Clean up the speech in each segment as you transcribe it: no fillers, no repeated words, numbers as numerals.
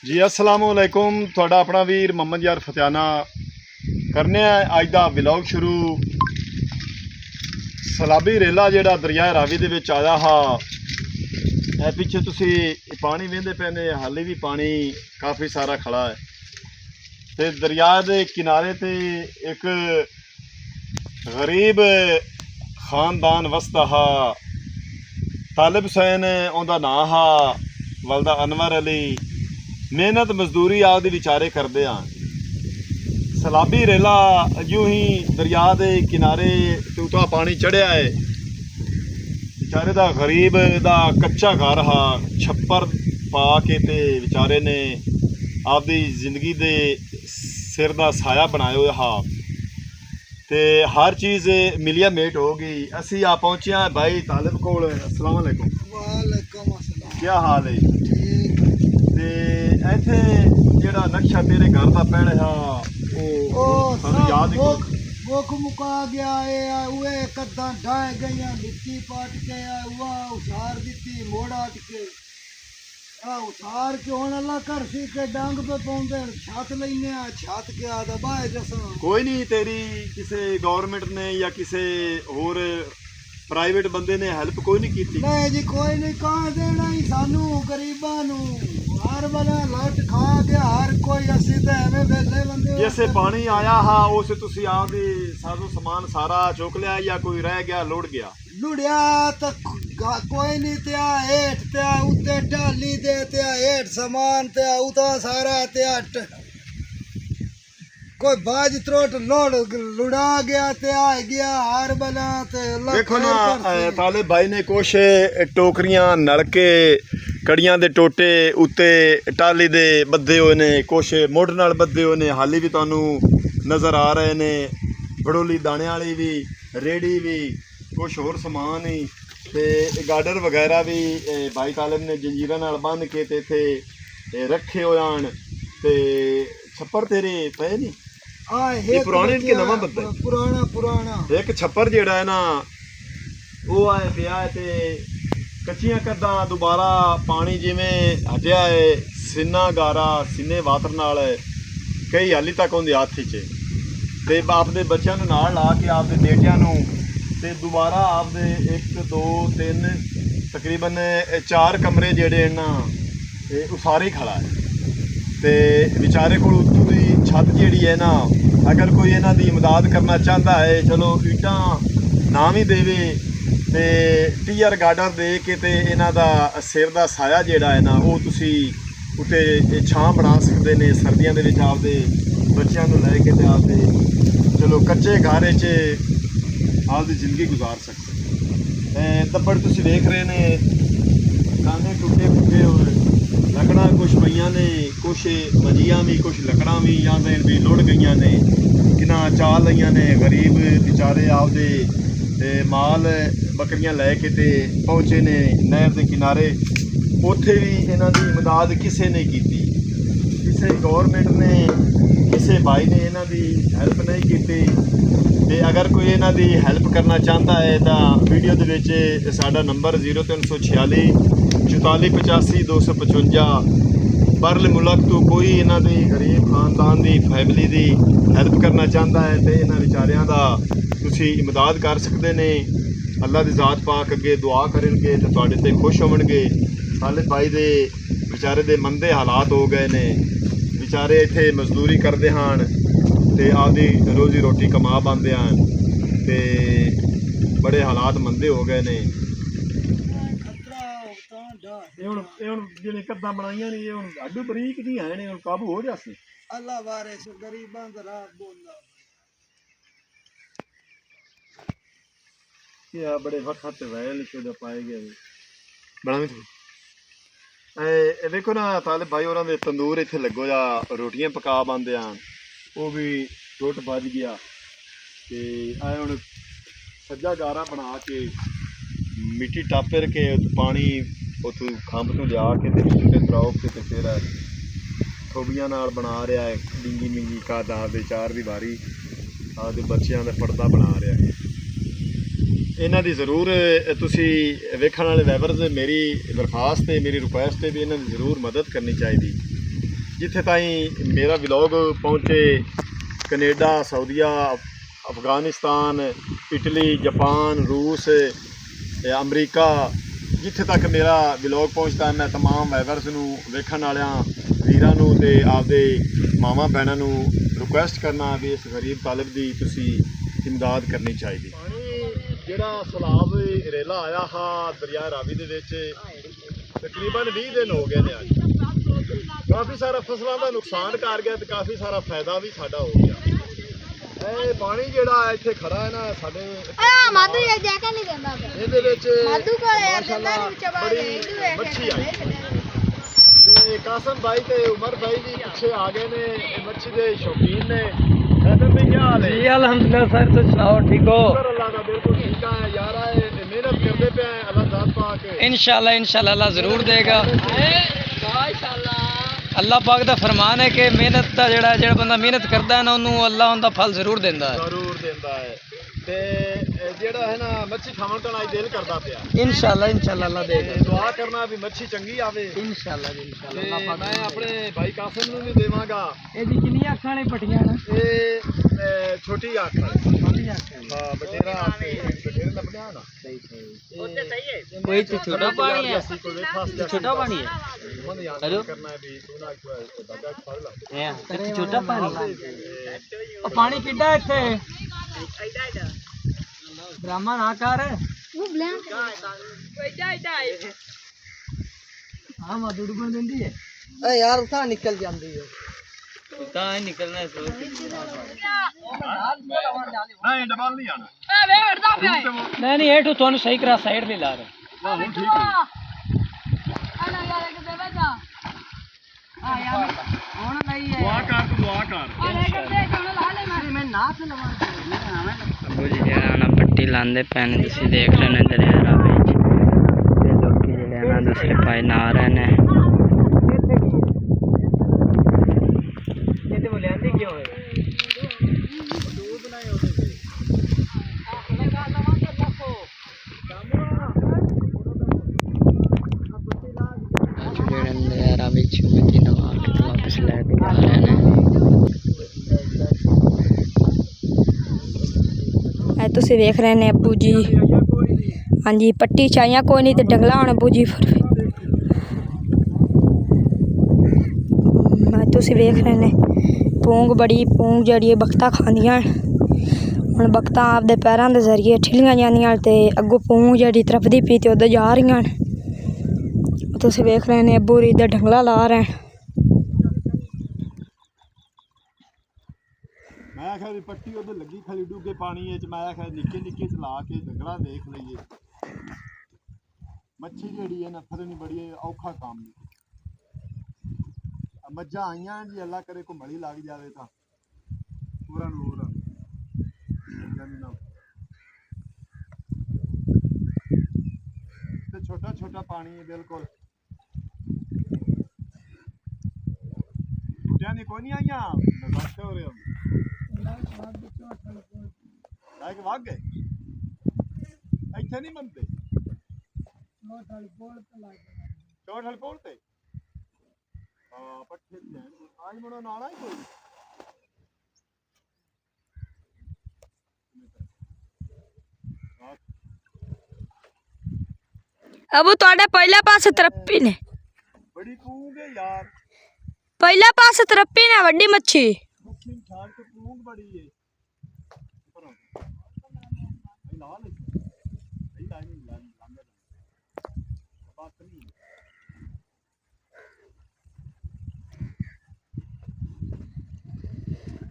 जी अस्सलाम वालेकुम। थोड़ा अपना वीर मोहम्मद यार फतियाना करने अज का व्लॉग शुरू। सलाबी रेला जेड़ा दरिया रावी दे विच आया हा, पिछे तुसी पानी वेंदे पे ने, हाले भी पानी काफ़ी सारा खड़ा है। ते दरिया दे किनारे ते एक गरीब खानदान वसदा हा। तालिब हुसैन उनका नाम हा, वलदा अनवर अली। मेहनत मजदूरी आपदी विचारे करते हैं। सलाबी रेला यूं ही दरिया के किनारे तूता पानी चढ़िया है। बेचारे का गरीब का कच्चा घर हा, छप्पर पा के ते बेचारे ने आपदी जिंदगी दे सिर का साया बनाया हुआ हा। ते हर चीज़ मिलिया मेट हो गई। असी आ पहुंचे हैं भाई तालिब कोल। अस्सलाम वालेकुम। वालेकुम अस्सलाम। क्या हाल है? ठीक ते इत्थे जेड़ा नक्शा तेरे घर का पैड़ हा ओ सानू याद है? मुख मुका गया है। उए कद्दा ढाए गई, मिट्टी पाट के उआ उसार दी मोड़ा के उसार के हुण अल्लाह कर सी के डंग पे पौंदे छत लेने छत के आदा बाए जसा। कोई नहीं, तेरी किसी गवर्नमेंट ने या किसी होर प्राइवेट बंदे ने हेल्प कोई नहीं की? नहीं जी, कोई नहीं। कहाँ देना ही सानू गरीबां नू। हर वाला लट खा गया हर कोई। असी तो एवं वेले बंदे। जैसे पानी आया हा उस तुसी आपदे साजो सामान सारा चुक लिया या कोई रह गया लुढ़ गया? लुढ़िया तो कोई नहीं त्या हेठ त्या उत्ते टाली दे त्या हेठ समान त्या उता सारा त्या कोई बाज त्रोट लोड लुड़ा गया त्या गया हर बना ते। देखो ना तालिब भाई ने कुछ टोकरियां नलके कड़ियां दे टोटे उत्ते टाली दे बद्धे हुए ने, कुछ मुढ़ नाल बद्धे हुए ने, हाली भी तुहानू नज़र आ रहे ने। बड़ोली दाने वाली भी, रेड़ी भी, कुछ होर समान ही ते गाडर वगैरह भी भाई तालिब ने जंजीरां नाल बंध के ते इत्थे रखे हुए हन। ते छप्पर तेरे पे नहीं? ये पुराने के नवा बंदा? पुराना पुराना। एक छप्पर जेड़ा है ना वो आए पिया है ते कच्चियां कद्दां दोबारा पानी जिवें हटिया है, सीना गारा सीने वातर नाल कई हाली तक उनके हत्थ च ते आपदे बच्चों नूं नाल ला के आपदे बेटियां नूं ते दोबारा आपदे 1 2 3 तकरीबन 4 कमरे जेड़े ना उसारे खड़ा है। ते बेचारे को उत्तों दी छत जिहड़ी है ना, अगर कोई इन्हां दी इमदाद करना चाहता है, चलो ईटां ना भी देवे ते टीयर गार्डर दे के ते इन्हां दा सिर दा साया जिहड़ा है ना वो तुसी उत्ते छां बना सकदे ने। सर्दियां दे विच आपदे बच्चिआं नूं लै के ते आपदे चलो कच्चे घर च आपदी जिंदगी गुजार सकदे। दब्बड़ तुसी देख रहे ने, काने टुटे फुटे हुए लकड़ा कुछ पईयां ने, कुछ मंजियां भी, कुछ लकड़ा भी या भी लुढ़ गई ने, किना चाल लईयां ने। गरीब बेचारे आपदे माल बकरियां लैके ते पहुँचे ने नहर के किनारे। उत्थे भी इन्हां दी इमदाद किसी ने की, किसी गौरमेंट ने, किसी भाई ने इन्हां दी हेल्प नहीं की। ते अगर कोई इन्हां दी हेल्प करना चाहता है तो वीडियो दे विच साडा नंबर 0346 44 85 255। बरल मुल्क तो कोई इन्हां दी गरीब खानदान की फैमिली की हेल्प करना चाहता है तो इन्हां विचारियां दा तुसी इमदाद कर सकते ने। अल्लाह दी ज़ात पाक अगे दुआ करनगे तो तुहाडे ते खुश होवणगे। तालिब भाई दे बेचारे दे मंदे हालात हो गए ने, बेचारे इत्थे मजदूरी करते हैं ते आपदी रोजी रोटी कमा पाते हैं ते बड़े हालात मंदे हो गए ने। कद्दां बनाइयां ने ये हुण अड्डू बरीक जी है ने, काबू हो जासी। अल्लाह वारिस गरीबां दा राह बोलदा। क्या बड़े वक्त वैल शुदा पाए गए बना थोड़ी। देखो ना तालिब भाई और तंदूर इत्थे लगो जा रोटियां पका पाते हैं, वो भी टुट बज गया। ते आए हुण सज्जा गारा बना के मिट्टी टापर के पानी उतों खंभ तो लिया के ते त्रौक के फिर थोबियां नाल बना रहा है डिंगी मिंगी का दे चार दी बारी आपदे बच्चों का पर्दा बना रहा है। इन्हां दी जरूर तुसी वेखण वाले वैबर्स मेरी दरखास्त है, मेरी रिक्वेस्ट है भी इन्हां दी जरूर मदद करनी चाहिए। ਜਿੱਥੇ ਤਾਈਂ ਮੇਰਾ ਵਲੌਗ ਪਹੁੰਚੇ, ਕੈਨੇਡਾ, ਸਾਊਦੀਆ, ਅਫਗਾਨਿਸਤਾਨ, ਇਟਲੀ, ਜਾਪਾਨ, ਰੂਸ, ਅਮਰੀਕਾ, ਜਿੱਥੇ ਤੱਕ ਮੇਰਾ ਵਲੌਗ ਪਹੁੰਚਦਾ, ਮੈਂ ਤਮਾਮ ਵਾਈਵਰਸ ਨੂੰ, ਵੇਖਣ ਵਾਲਿਆਂ ਵੀਰਾਂ ਨੂੰ ਤੇ ਆਪਦੇ ਮਾਵਾਂ ਭੈਣਾਂ ਨੂੰ ਰਿਕੁਐਸਟ ਕਰਨਾ ਵੀ ਇਸ ਗਰੀਬ ਤਾਲਿਬ ਦੀ ਤੁਸੀਂ ਇਮਦਾਦ ਕਰਨੀ ਚਾਹੀਦੀ। ਪਾਣੀ ਜਿਹੜਾ ਸਲਾਬ ਰੇਲਾ ਆਇਆ ਹਾ ਦਰਿਆ ਰਾਵੀ ਦੇ ਵਿੱਚ, ਤਕਰੀਬਨ 20 ਦਿਨ ਹੋ ਗਏ ਨੇ ਅੱਜ। ਕਾਫੀ ਸਾਰਾ ਫਸਲਾਂ ਦਾ ਨੁਕਸਾਨ ਕਰ ਗਿਆ ਤੇ ਕਾਫੀ ਸਾਰਾ ਫਾਇਦਾ ਵੀ ਸਾਡਾ ਹੋ ਗਿਆ। ਇਹ ਪਾਣੀ ਜਿਹੜਾ ਇੱਥੇ ਖੜਾ ਹੈ ਨਾ ਸਾਡੇ ਮਾਧੂ ਇਹ ਜੈਕਾ ਨਹੀਂ ਦਿੰਦਾ ਇਹਦੇ ਵਿੱਚ ਮਾਧੂ ਕੋਲ ਯਾਰ ਦਿੰਦਾ ਨਹੀਂ ਚਬਾ ਦੇ ਬੜੀ ਮੱਛੀ ਆਈ ਤੇ ਕਾਸਮ ਭਾਈ ਤੇ ਉਮਰ ਭਾਈ ਵੀ ਪਿੱਛੇ ਆ ਗਏ ਨੇ, ਇਹ ਮੱਛੀ ਦੇ ਸ਼ੌਕੀਨ ਨੇ। ਕਾਸਮ ਭਾਈ ਕੀ ਹਾਲ ਹੈ? जी अल्हम्दुलिल्लाह सर, तुम सुनाओ ठीक हो? शुक्र अल्लाह का, बिल्कुल ठीक है यार। मेहनत करते पे हैं, अल्लाह ज़ात पाक इंशाल्लाह इंशाल्लाह अल्लाह ज़रूर देगा। अल्लाह पाक दा फरमान है कि मेहनत दा जेड़ा बंदा मेहनत करता है ना, उन्होंने अल्लाह उनका फल जरूर देता है। जरूर देता है। ते जेड़ा है ना मच्छी खावन का आज दिल करता पिया। इंशाल्लाह इंशाल्लाह अल्लाह देगा। दुआ करना भी मच्छी चंगी आवे इंशाल्लाह इंशाल्लाह। ते मैं अपने भाई कासिम नूं भी देवांगा। ਇਹਦੀ ਕਿੰਨੀਆਂ ਅੱਖਾਂ ਨੇ ਪਟੀਆਂ ਨਾ? ये छोटी आँख है। ਛੋਟੀ ਅੱਖਾਂ ਨੇ। हाँ बटेरा बटेरे लपड़ा ना ਸਹੀ ਸਹੀ। ये सही है। कोई तो छोटा पानी है, छोटा पानी है। हेलो करना है भी तू ना दादा फड़ ला ਇਹ ਛੋਟਾ ਪਾਣੀ। ਉਹ ਪਾਣੀ ਕਿੱਡਾ ਇੱਥੇ? ਡਰਾਮਾ ਨਾ ਕਰ। ਉਹ ਬਲੈਂਕ ਹਾਂ ਮਾ ਡੁੱਬਣ ਦਿੰਦੀ ਹੈ। ए यार उठा निकल जाती है। ਤਾਂ ਹੀ ਨਿਕਲਣਾ ਹੈ ਸੋ। नहीं डबल नहीं आना। ਨਹੀਂ ਨਹੀਂ ਇਹ ਤੁਹਾਨੂੰ ਸਹੀ ਕਰਾ ਸਾਈਡ ਤੇ ਲਾ ਰਿਹਾ। वाह हुन ठीक है। ਆਣਾ ਯਾਰ ਕਿ ਦੇਵੇ ਜਾ ਆ ਯਾਰ ਹੁਣ ਨਹੀਂ ਹੈ दुआ कर तू दुआ कर। ਆਲੇ ਕਰਦੇ ਕਣ ਲਾ ਲੈ मैं नाथ लगा ਅੱਬੂ ਜੀ ਜਿਹੜਾ ਨਾ ਪੱਟੀ ਲਾਉਂਦੇ ਪੈਣ, ਤੁਸੀਂ ਦੇਖ ਲੈਣੇ ਦਰਿਆ ਰਾਵੀ ਵਿੱਚ ਤੇ ਲੋਕੀ ਜਿਹੜੇ ਨਾ ਦੂਸਰੇ ਪਾਸੇ ਨਾ ਰਹੇ ਨੇ। ਇਹ ਤੇ ਬੋਲਿਆਂਦੀ ਕਿਉਂ ਹੈ? ਜਿਹੜੇ ਦਰਿਆ ਰਾਵੀ ਵਿੱਚ ਮਿੱਟੀ ਨਵਾ ਕੇ ਤੇ ਵਾਪਸ ਲੈ ਕੇ ਜਾ ਰਹੇ ਨੇ। ਤੁਸੀਂ ਵੇਖ ਰਹੇ ਨੇ ਅੱਬੂ ਜੀ। ਹਾਂਜੀ ਪੱਟੀ ਚਾਹੀਆਂ ਕੋਈ ਨਹੀਂ ਤੇ ਡੰਗਲਾ ਹੁਣ ਅੱਬੂ ਜੀ ਫਿਰ ਤੁਸੀਂ ਵੇਖ ਰਹੇ ਨੇ ਪੂੰਗ ਬੜੀ ਪੂੰਗ ਜਿਹੜੀ ਬਖਤਾ ਖਾਂਦੀਆਂ ਹੁਣ ਬਖਤਾਂ ਆਪਦੇ ਪੈਰਾਂ ਦੇ ਜ਼ਰੀਏ ਠਿੱਲੀਆਂ ਜਾਂਦੀਆਂ ਤੇ ਅੱਗੋਂ ਪੂੰਗ ਜਿਹੜੀ ਤਰਫਦੀ ਪਈ ਤੇ ਉੱਧਰ ਜਾ ਰਹੀਆਂ। ਤੁਸੀਂ ਵੇਖ ਰਹੇ ਨੇ ਅੱਬੂ ਰੀ ਦਾ ਡੰਗਲਾ ਲਾ ਰਹੇ। मैं आखिया भी पट्टी उधर लगी खाली डूगे पानी है। मैं आखिया निक्के निक्के च ला के डंगरा देख लीए। मच्छी जी है ना फसनी बड़ी औखा काम नहीं। मज्झा आईया जी अल्लाह करे को मड़ी लग जाए तो पूरा नूर छोटा छोटा पानी है बिल्कुल। बुढ़िया ने कोई नहीं आईया मजाक हो रहे हो। लाइक भाग गए ਇੱਥੇ ਨਹੀਂ ਮੰਨਦੇ। ਚੌੜ ਹਲ ਪੋਲ ਤੇ ਹਾਂ ਪੱਠੇ ਤੇ ਆਜ ਮਨੋ ਨਾਲਾ ਹੀ ਕੋਈ ਅੱਬੂ ਤੁਹਾਡੇ ਪਹਿਲੇ ਪਾਸੇ ਤਰੱਪੀ ਨੇ। ਬੜੀ ਕੂੰਗ ਹੈ ਯਾਰ। ਪਹਿਲੇ ਪਾਸੇ ਤਰੱਪੀ ਨੇ ਵੱਡੀ ਮੱਛੀ। ਮੁੱਖੀ ਛਾੜ ਕੇ ਕੂੰਗ ਬੜੀ ਹੈ। ਲਾ ਲੈ ਸਹੀ ਲਾਈਨ ਲੰਘ ਬਾਤ ਨਹੀਂ।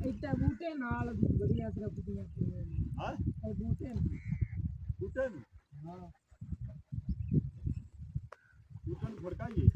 ਇੱਥੇ ਬੂਟੇ ਨਾਲ ਬੜੀਆਂ ਤਰਫਦੀਆਂ ਹਾਂ ਇਹ ਬੂਟੇ ਬੂਟੇ ਨੂੰ ਹਾਂ ਬੂਟੇ ਨੂੰ ਫੜਕਾਈਏ।